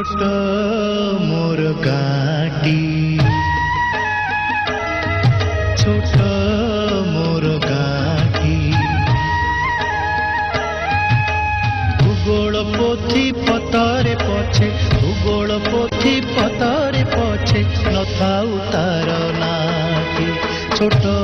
ছোট মোর গাটি ছোট মোর গাটি ভূগোল পোথি পতরে পছে ভূগোল পোথি পতরে পছে নথাউ তার নাটি ছোট